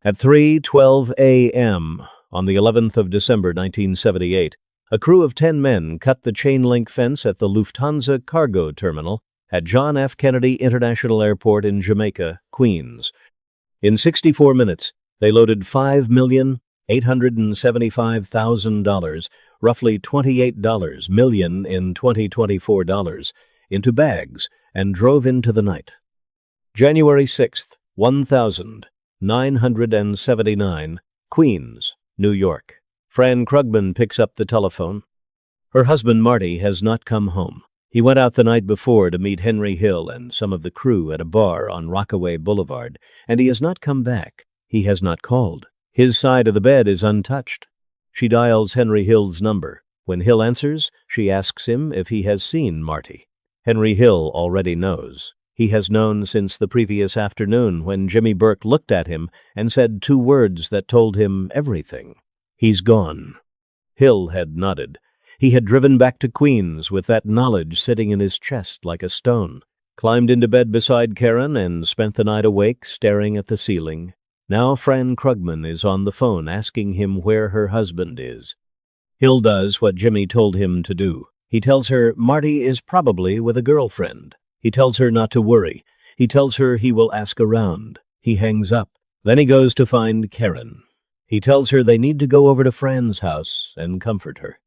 At 3:12 a.m. on the 11th of December 1978, a crew of 10 men cut the chain-link fence at the Lufthansa cargo terminal at John F. Kennedy International Airport in Jamaica, Queens. In 64 minutes, they loaded $5,875,000, roughly $28 million in 2024 dollars, into bags and drove into the night. January 6th, 1979, Queens, New York. Fran Krugman picks up the telephone. Her husband Marty has not come home. He went out the night before to meet Henry Hill and some of the crew at a bar on Rockaway Boulevard, and he has not come back. He has not called. His side of the bed is untouched. She dials Henry Hill's number. When Hill answers, she asks him if he has seen Marty. Henry Hill already knows. He has known since the previous afternoon when Jimmy Burke looked at him and said 2 words that told him everything. He's gone. Hill had nodded. He had driven back to Queens with that knowledge sitting in his chest like a stone, climbed into bed beside Karen and spent the night awake staring at the ceiling. Now Fran Krugman is on the phone asking him where her husband is. Hill does what Jimmy told him to do. He tells her Marty is probably with a girlfriend. He tells her not to worry. He tells her he will ask around. He hangs up. Then he goes to find Karen. He tells her they need to go over to Fran's house and comfort her.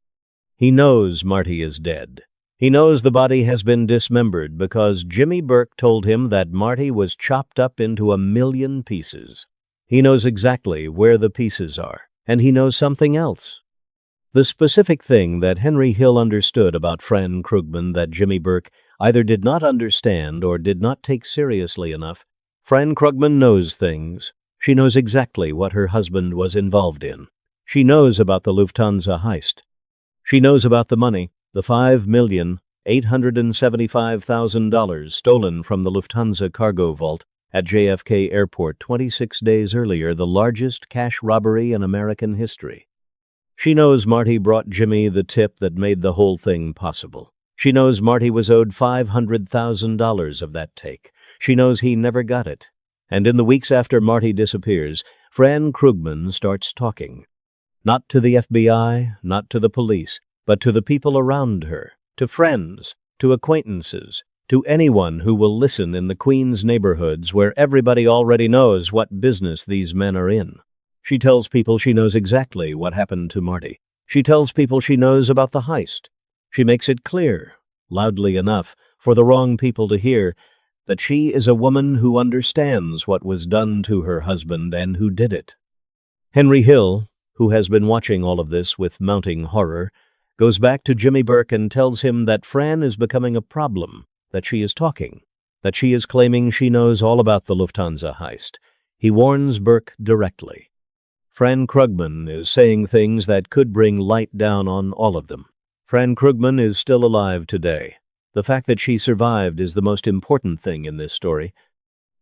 He knows Marty is dead. He knows the body has been dismembered because Jimmy Burke told him that Marty was chopped up into 1,000,000 pieces. He knows exactly where the pieces are, and he knows something else. The specific thing that Henry Hill understood about Fran Krugman that Jimmy Burke either did not understand or did not take seriously enough. Fran Krugman knows things. She knows exactly what her husband was involved in. She knows about the Lufthansa heist. She knows about the money, the $5,875,000 stolen from the Lufthansa cargo vault at JFK Airport 26 days earlier, the largest cash robbery in American history. She knows Marty brought Jimmy the tip that made the whole thing possible. She knows Marty was owed $500,000 of that take. She knows he never got it. And in the weeks after Marty disappears, Fran Krugman starts talking. Not to the FBI, not to the police, but to the people around her, to friends, to acquaintances, to anyone who will listen in the Queens neighborhoods where everybody already knows what business these men are in. She tells people she knows exactly what happened to Marty. She tells people she knows about the heist. She makes it clear, loudly enough for the wrong people to hear, that she is a woman who understands what was done to her husband and who did it. Henry Hill, who has been watching all of this with mounting horror, goes back to Jimmy Burke and tells him that Fran is becoming a problem, that she is talking, that she is claiming she knows all about the Lufthansa heist. He warns Burke directly. Fran Krugman is saying things that could bring light down on all of them. Fran Krugman is still alive today. The fact that she survived is the most important thing in this story.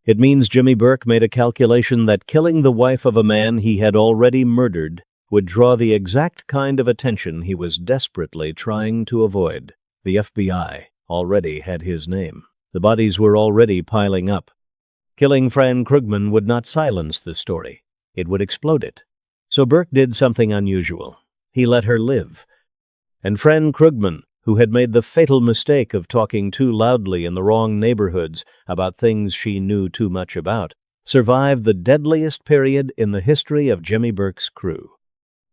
It means Jimmy Burke made a calculation that killing the wife of a man he had already murdered would draw the exact kind of attention he was desperately trying to avoid. The FBI already had his name. The bodies were already piling up. Killing Fran Krugman would not silence the story. It would explode it. So Burke did something unusual. He let her live. And Fran Krugman, who had made the fatal mistake of talking too loudly in the wrong neighborhoods about things she knew too much about, survived the deadliest period in the history of Jimmy Burke's crew.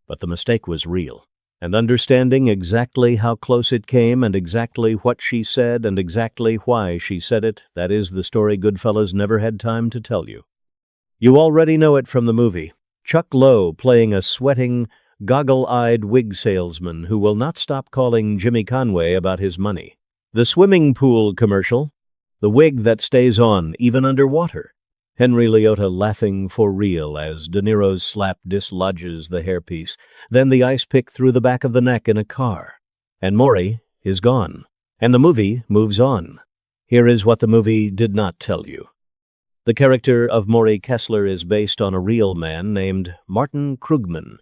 But the mistake was real, and understanding exactly how close it came and exactly what she said and exactly why she said it, that is the story Goodfellas never had time to tell you. You already know it from the movie. Chuck Lowe playing a sweating, goggle-eyed wig salesman who will not stop calling Jimmy Conway about his money. The swimming pool commercial, the wig that stays on even underwater. Henry Liotta laughing for real as De Niro's slap dislodges the hairpiece, then the ice pick through the back of the neck in a car. And Morrie is gone, and the movie moves on. Here is what the movie did not tell you. The character of Morrie Kessler is based on a real man named Martin Krugman.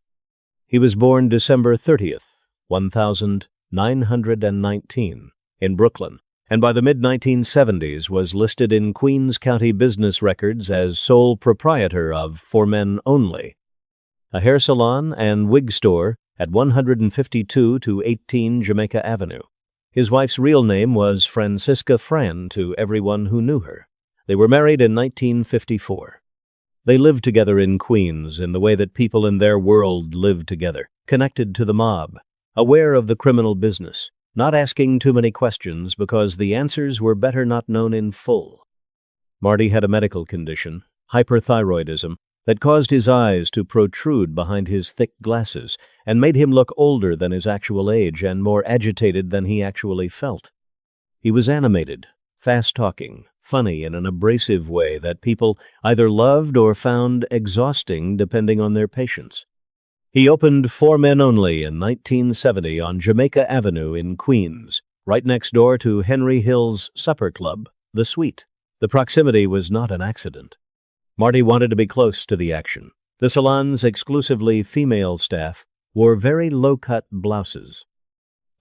He was born December 30th, 1919, in Brooklyn, and by the mid-1970s was listed in Queens County business records as sole proprietor of For Men Only, a hair salon and wig store at 152 to 18 Jamaica Avenue. His wife's real name was Francisca Fran to everyone who knew her. They were married in 1954. They lived together in Queens in the way that people in their world lived together, connected to the mob, aware of the criminal business, not asking too many questions because the answers were better not known in full. Marty had a medical condition, hyperthyroidism, that caused his eyes to protrude behind his thick glasses and made him look older than his actual age and more agitated than he actually felt. He was animated, fast-talking, funny in an abrasive way that people either loved or found exhausting depending on their patience. He opened For Men Only in 1970 on Jamaica Avenue in Queens, right next door to Henry Hill's supper club, The Suite. The proximity was not an accident. Marty wanted to be close to the action. The salon's exclusively female staff wore very low-cut blouses.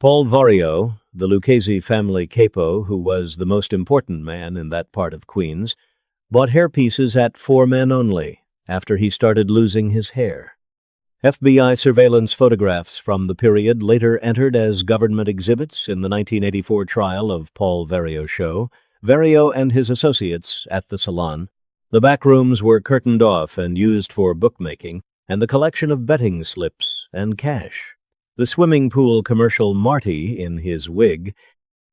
Paul Vario, the Lucchese family capo, who was the most important man in that part of Queens, bought hairpieces at For Men Only after he started losing his hair. FBI surveillance photographs from the period later entered as government exhibits in the 1984 trial of Paul Vario show, Vario and his associates at the salon. The back rooms were curtained off and used for bookmaking and the collection of betting slips and cash. The swimming pool commercial Marty, in his wig,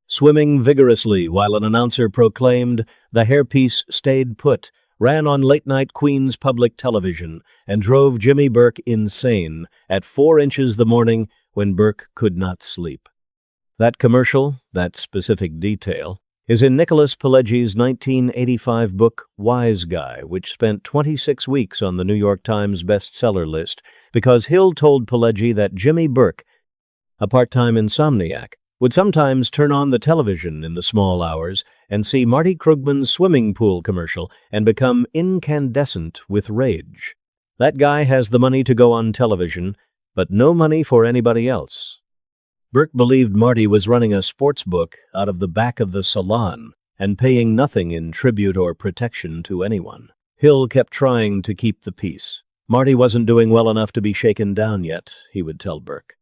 swimming vigorously while an announcer proclaimed the hairpiece stayed put, ran on late-night Queens public television and drove Jimmy Burke insane at 4 inches the morning when Burke could not sleep. That commercial, that specific detail, is in Nicholas Pileggi's 1985 book Wise Guy, which spent 26 weeks on the New York Times bestseller list because Hill told Pileggi that Jimmy Burke, a part-time insomniac, would sometimes turn on the television in the small hours and see Marty Krugman's swimming pool commercial and become incandescent with rage. That guy has the money to go on television, but no money for anybody else. Burke believed Marty was running a sports book out of the back of the salon and paying nothing in tribute or protection to anyone. Hill kept trying to keep the peace. Marty wasn't doing well enough to be shaken down yet, he would tell Burke.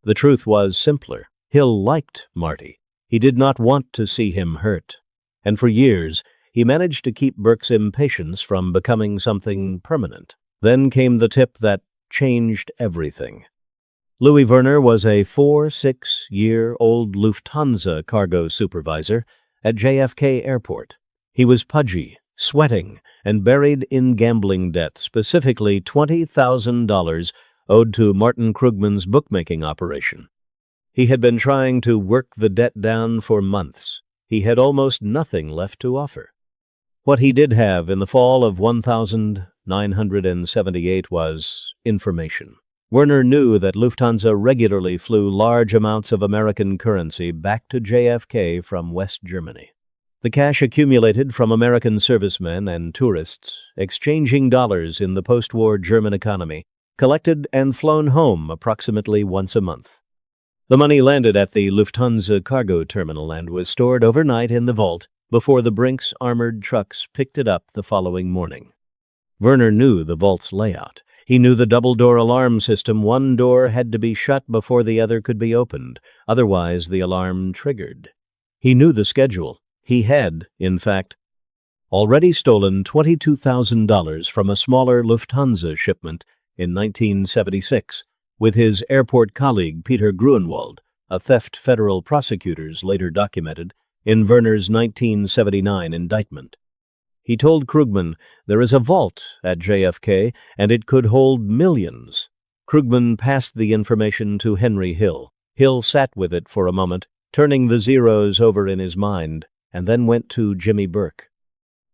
The truth was simpler. Hill liked Marty. He did not want to see him hurt. And for years, he managed to keep Burke's impatience from becoming something permanent. Then came the tip that changed everything. Louis Werner was a 6-year-old Lufthansa cargo supervisor at JFK Airport. He was pudgy, sweating, and buried in gambling debt, specifically $20,000 owed to Martin Krugman's bookmaking operation. He had been trying to work the debt down for months. He had almost nothing left to offer. What he did have in the fall of 1978 was information. Werner knew that Lufthansa regularly flew large amounts of American currency back to JFK from West Germany. The cash accumulated from American servicemen and tourists, exchanging dollars in the post-war German economy, collected and flown home approximately once a month. The money landed at the Lufthansa cargo terminal and was stored overnight in the vault before the Brinks armored trucks picked it up the following morning. Werner knew the vault's layout. He knew the double-door alarm system. One door had to be shut before the other could be opened, otherwise the alarm triggered. He knew the schedule. He had, in fact, already stolen $22,000 from a smaller Lufthansa shipment in 1976 with his airport colleague Peter Gruenwald, a theft federal prosecutors later documented in Werner's 1979 indictment. He told Krugman, "There is a vault at JFK, and it could hold millions." Krugman passed the information to Henry Hill. Hill sat with it for a moment, turning the zeros over in his mind, and then went to Jimmy Burke.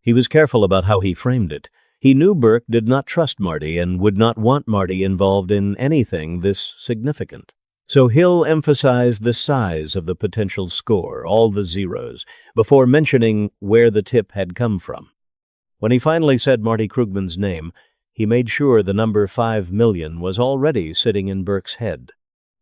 He was careful about how he framed it. He knew Burke did not trust Marty and would not want Marty involved in anything this significant. So Hill emphasized the size of the potential score, all the zeros, before mentioning where the tip had come from. When he finally said Marty Krugman's name, he made sure the number 5 million was already sitting in Burke's head.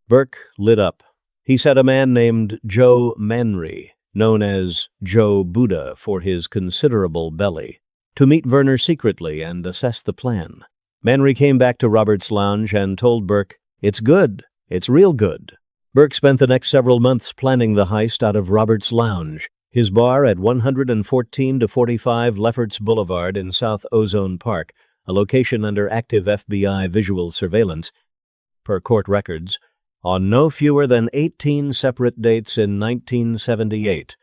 Burke lit up. He said a man named Joe Manry known as Joe Buddha for his considerable belly, to meet Werner secretly and assess the plan. Morrie came back to Robert's lounge and told Burke, "It's good. It's real good." Burke spent the next several months planning the heist out of Robert's lounge, his bar at 114-45 Lefferts Boulevard in South Ozone Park, a location under active FBI visual surveillance, per court records, on no fewer than 18 separate dates in 1978.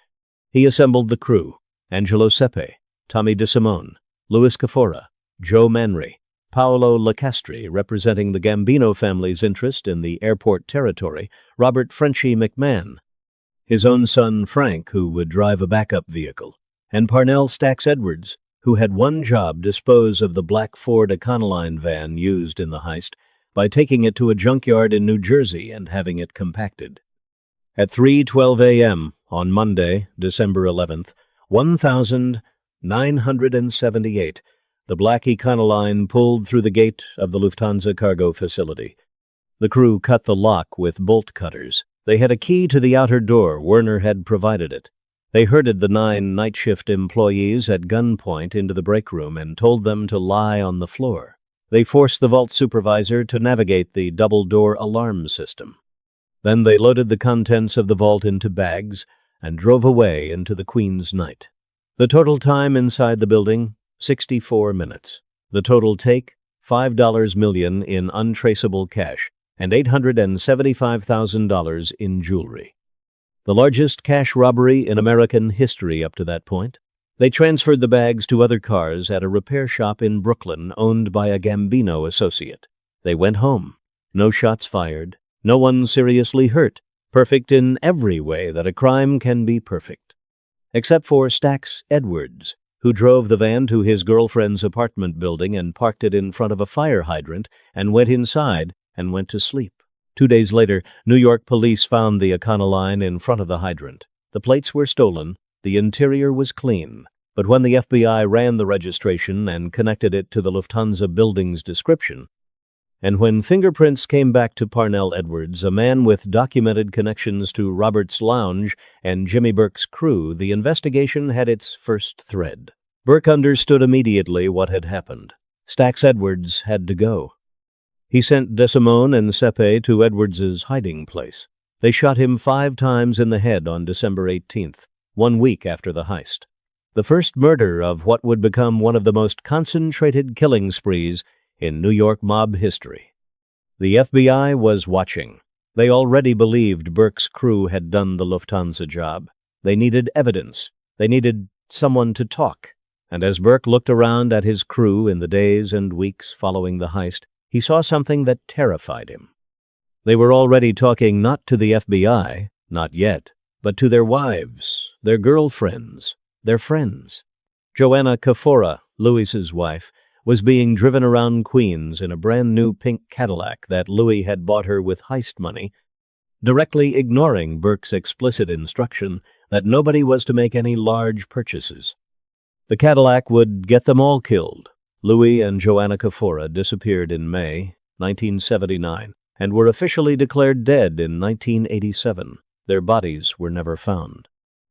He assembled the crew: Angelo Sepe, Tommy DeSimone, Louis Cafora, Joe Morrie, Paolo Lacastri, representing the Gambino family's interest in the airport territory, Robert "Frenchie" McMahon, his own son Frank, who would drive a backup vehicle, and Parnell Stax Edwards, who had one job: dispose of the black Ford Econoline van used in the heist by taking it to a junkyard in New Jersey and having it compacted. At 3:12 a.m. on Monday, December 11th, 1978, the black Econoline pulled through the gate of the Lufthansa cargo facility. The crew cut the lock with bolt cutters. They had a key to the outer door. Werner had provided it. They herded the 9 night shift employees at gunpoint into the break room and told them to lie on the floor. They forced the vault supervisor to navigate the double-door alarm system. Then they loaded the contents of the vault into bags and drove away into the Queen's night. The total time inside the building, 64 minutes. The total take, $5 million in untraceable cash and $875,000 in jewelry. The largest cash robbery in American history up to that point. They transferred the bags to other cars at a repair shop in Brooklyn owned by a Gambino associate. They went home. No shots fired. No one seriously hurt. Perfect in every way that a crime can be perfect. Except for Stax Edwards, who drove the van to his girlfriend's apartment building and parked it in front of a fire hydrant and went inside and went to sleep. 2 days later, New York police found the Econoline in front of the hydrant. The plates were stolen. The interior was clean, but when the FBI ran the registration and connected it to the Lufthansa building's description, and when fingerprints came back to Parnell Edwards, a man with documented connections to Robert's lounge and Jimmy Burke's crew, the investigation had its first thread. Burke understood immediately what had happened. Stax Edwards had to go. He sent DeSimone and Sepe to Edwards's hiding place. They shot him 5 times in the head on December 18th. 1 week after the heist. The first murder of what would become one of the most concentrated killing sprees in New York mob history. The FBI was watching. They already believed Burke's crew had done the Lufthansa job. They needed evidence. They needed someone to talk. And as Burke looked around at his crew in the days and weeks following the heist, he saw something that terrified him. They were already talking not to the FBI, not yet, but to their wives, their girlfriends, their friends. Joanna Cafora, Louis's wife, was being driven around Queens in a brand-new pink Cadillac that Louis had bought her with heist money, directly ignoring Burke's explicit instruction that nobody was to make any large purchases. The Cadillac would get them all killed. Louis and Joanna Cafora disappeared in May 1979 and were officially declared dead in 1987. Their bodies were never found.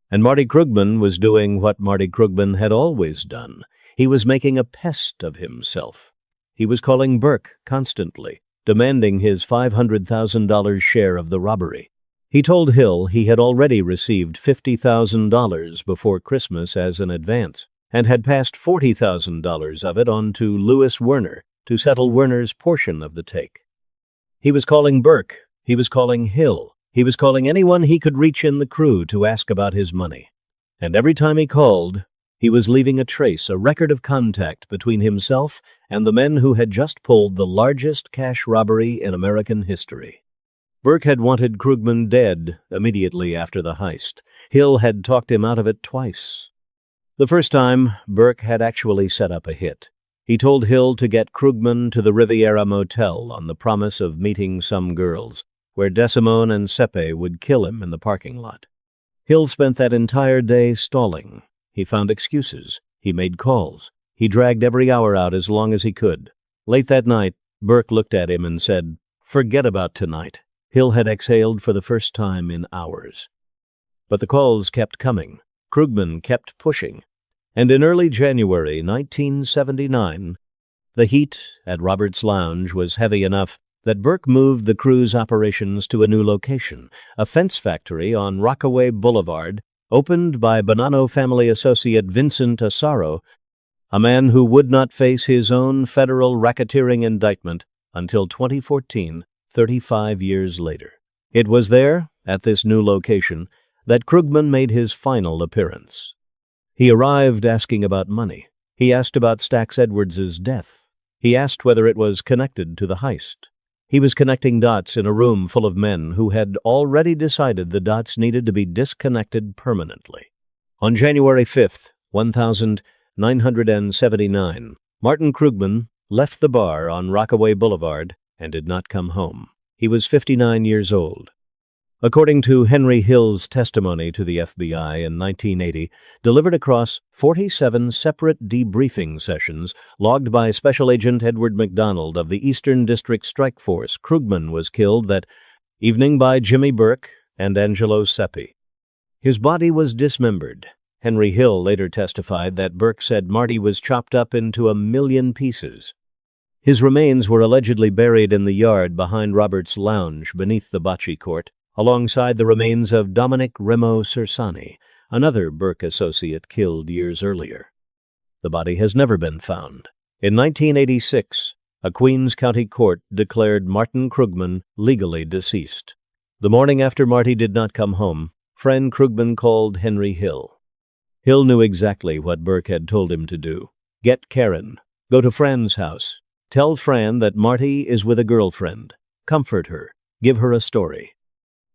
And Marty Krugman was doing what Marty Krugman had always done. He was making a pest of himself. He was calling Burke constantly, demanding his $500,000 share of the robbery. He told Hill he had already received $50,000 before Christmas as an advance, and had passed $40,000 of it on to Louis Werner to settle Werner's portion of the take. He was calling Burke. He was calling Hill. He was calling anyone he could reach in the crew to ask about his money. And every time he called, he was leaving a trace, a record of contact between himself and the men who had just pulled the largest cash robbery in American history. Burke had wanted Krugman dead immediately after the heist. Hill had talked him out of it twice. The first time, Burke had actually set up a hit. He told Hill to get Krugman to the Riviera Motel on the promise of meeting some girls, where DeSimone and Sepe would kill him in the parking lot. Hill spent that entire day stalling. He found excuses. He made calls. He dragged every hour out as long as he could. Late that night, Burke looked at him and said, "Forget about tonight." Hill had exhaled for the first time in hours. But the calls kept coming. Krugman kept pushing. And in early January 1979, the heat at Robert's Lounge was heavy enough that Burke moved the crew's operations to a new location, a fence factory on Rockaway Boulevard, opened by Bonanno family associate Vincent Asaro, a man who would not face his own federal racketeering indictment until 2014, 35 years later. It was there, at this new location, that Krugman made his final appearance. He arrived asking about money. He asked about Stax Edwards's death. He asked whether it was connected to the heist. He was connecting dots in a room full of men who had already decided the dots needed to be disconnected permanently. On January 5th, 1979, Martin Krugman left the bar on Rockaway Boulevard and did not come home. He was 59 years old. According to Henry Hill's testimony to the FBI in 1980, delivered across 47 separate debriefing sessions logged by Special Agent Edward McDonald of the Eastern District Strike Force, Krugman was killed that evening by Jimmy Burke and Angelo Seppi. His body was dismembered. Henry Hill later testified that Burke said Marty was chopped up into 1,000,000 pieces. His remains were allegedly buried in the yard behind Robert's Lounge beneath the bocce court, alongside the remains of Dominic Remo Cersani, another Burke associate killed years earlier. The body has never been found. In 1986, a Queens County court declared Martin Krugman legally deceased. The morning after Marty did not come home, Fran Krugman called Henry Hill. Hill knew exactly what Burke had told him to do. Get Karen. Go to Fran's house. Tell Fran that Marty is with a girlfriend. Comfort her. Give her a story.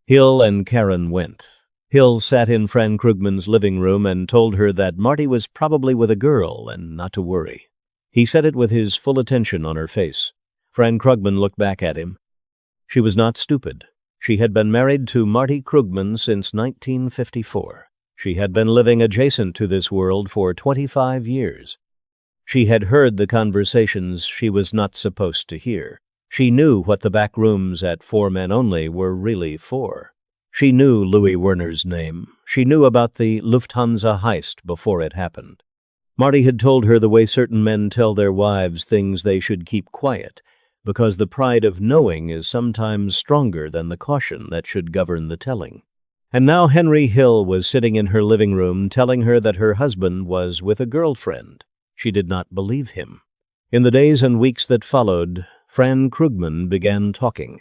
Hill and Karen went. Hill sat in Fran Krugman's living room and told her that Marty was probably with a girl and not to worry. He said it with his full attention on her face. Fran Krugman looked back at him. She was not stupid. She had been married to Marty Krugman since 1954. She had been living adjacent to this world for 25 years. She had heard the conversations she was not supposed to hear. She knew what the back rooms at Four Men Only were really for. She knew Louis Werner's name. She knew about the Lufthansa Heist before it happened. Marty had told her the way certain men tell their wives things they should keep quiet, because the pride of knowing is sometimes stronger than the caution that should govern the telling. And now Henry Hill was sitting in her living room telling her that her husband was with a girlfriend. She did not believe him. In the days and weeks that followed, Fran Krugman began talking.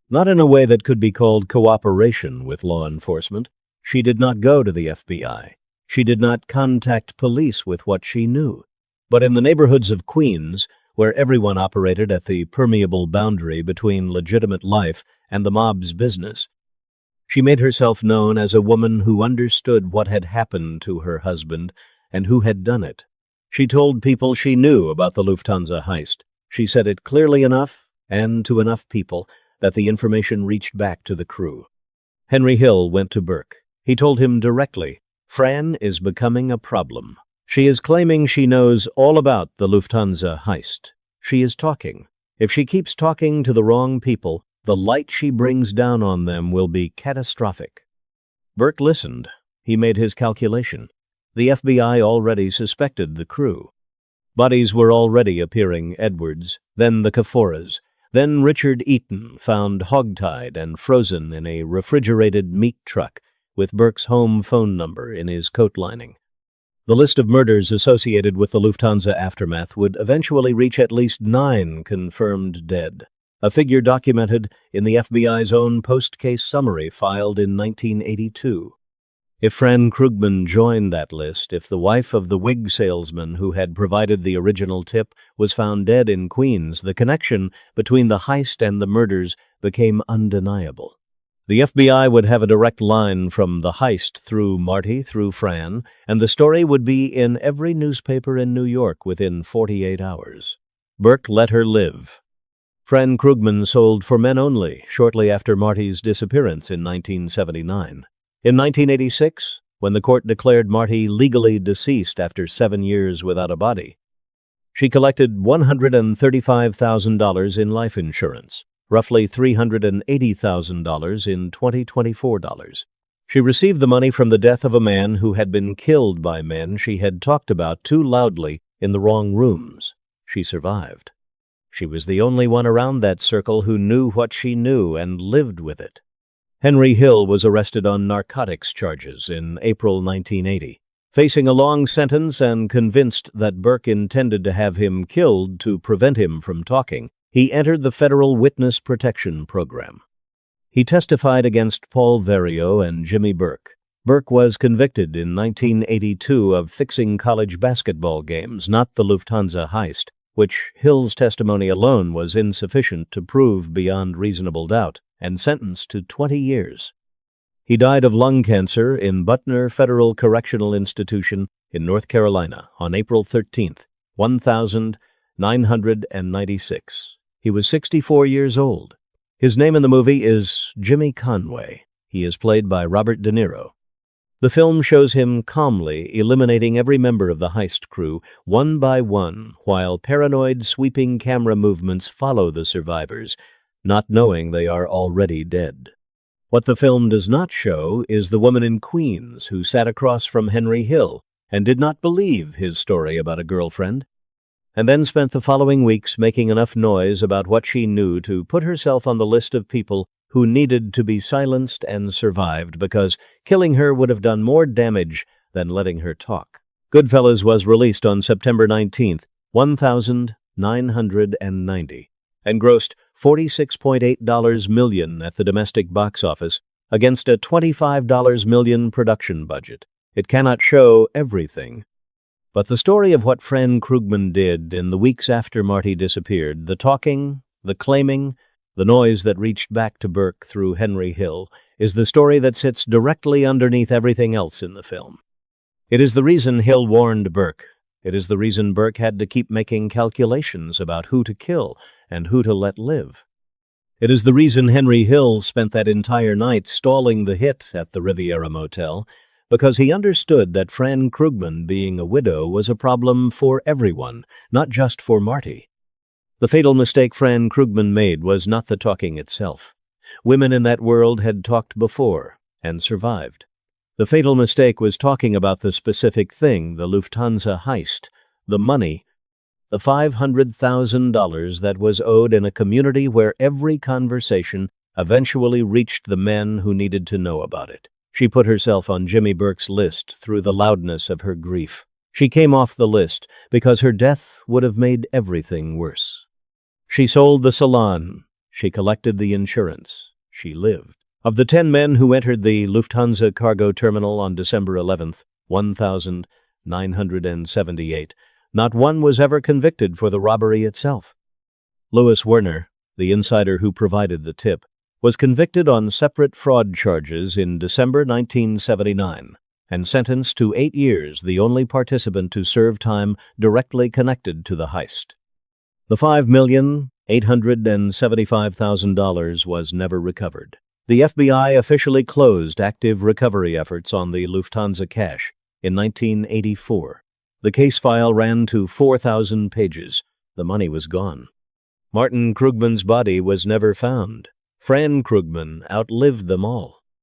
Not in a way that could be called cooperation with law enforcement. She did not go to the FBI. She did not contact police with what she knew. But in the neighborhoods of Queens, where everyone operated at the permeable boundary between legitimate life and the mob's business, she made herself known as a woman who understood what had happened to her husband and who had done it. She told people she knew about the Lufthansa heist. She said it clearly enough, and to enough people, that the information reached back to the crew. Henry Hill went to Burke. He told him directly, Fran is becoming a problem. She is claiming she knows all about the Lufthansa heist. She is talking. If she keeps talking to the wrong people, the light she brings down on them will be catastrophic. Burke listened. He made his calculation. The FBI already suspected the crew. Bodies were already appearing, Edwards, then the Kaforas, then Richard Eaton, found hogtied and frozen in a refrigerated meat truck with Burke's home phone number in his coat lining. The list of murders associated with the Lufthansa aftermath would eventually reach at least 9 confirmed dead, a figure documented in the FBI's own post-case summary filed in 1982. If Fran Krugman joined that list, if the wife of the wig salesman who had provided the original tip was found dead in Queens, the connection between the heist and the murders became undeniable. The FBI would have a direct line from the heist through Marty, through Fran, and the story would be in every newspaper in New York within 48 hours. Burke let her live. Fran Krugman sold For Men Only shortly after Marty's disappearance in 1979. In 1986, when the court declared Marty legally deceased after 7 years without a body, she collected $135,000 in life insurance, roughly $380,000 in 2024 dollars. She received the money from the death of a man who had been killed by men she had talked about too loudly in the wrong rooms. She survived. She was the only one around that circle who knew what she knew and lived with it. Henry Hill was arrested on narcotics charges in April 1980. Facing a long sentence and convinced that Burke intended to have him killed to prevent him from talking, he entered the Federal Witness Protection Program. He testified against Paul Vario and Jimmy Burke. Burke was convicted in 1982 of fixing college basketball games, not the Lufthansa Heist, which Hill's testimony alone was insufficient to prove beyond reasonable doubt, and sentenced to 20 years. He died of lung cancer in Butner Federal Correctional Institution in North Carolina on April 13, 1996. He was 64 years old. His name in the movie is Jimmy Conway. He is played by Robert De Niro. The film shows him calmly eliminating every member of the heist crew, one by one, while paranoid, sweeping camera movements follow the survivors, not knowing they are already dead. What the film does not show is the woman in Queens who sat across from Henry Hill and did not believe his story about a girlfriend, and then spent the following weeks making enough noise about what she knew to put herself on the list of people who needed to be silenced and survived because killing her would have done more damage than letting her talk. Goodfellas was released on September 19, 1990, and grossed $46.8 million at the domestic box office against a $25 million production budget. It cannot show everything, but the story of what Fran Krugman did in the weeks after Marty disappeared, the talking, the claiming, the noise that reached back to Burke through Henry Hill, is the story that sits directly underneath everything else in the film. It is the reason Hill warned Burke. It is the reason Burke had to keep making calculations about who to kill and who to let live. It is the reason Henry Hill spent that entire night stalling the hit at the Riviera Motel, because he understood that Fran Krugman being a widow was a problem for everyone, not just for Marty. The fatal mistake Fran Krugman made was not the talking itself. Women in that world had talked before and survived. The fatal mistake was talking about the specific thing, the Lufthansa heist, the money, the $500,000 that was owed in a community where every conversation eventually reached the men who needed to know about it. She put herself on Jimmy Burke's list through the loudness of her grief. She came off the list because her death would have made everything worse. She sold the salon. She collected the insurance. She lived. Of the 10 men who entered the Lufthansa cargo terminal on December 11, 1978, not one was ever convicted for the robbery itself. Louis Werner, the insider who provided the tip, was convicted on separate fraud charges in December 1979 and sentenced to 8 years, the only participant to serve time directly connected to the heist. The $5,875,000 was never recovered. The FBI officially closed active recovery efforts on the Lufthansa cash in 1984. The case file ran to 4,000 pages. The money was gone. Martin Krugman's body was never found. Fran Krugman outlived them all.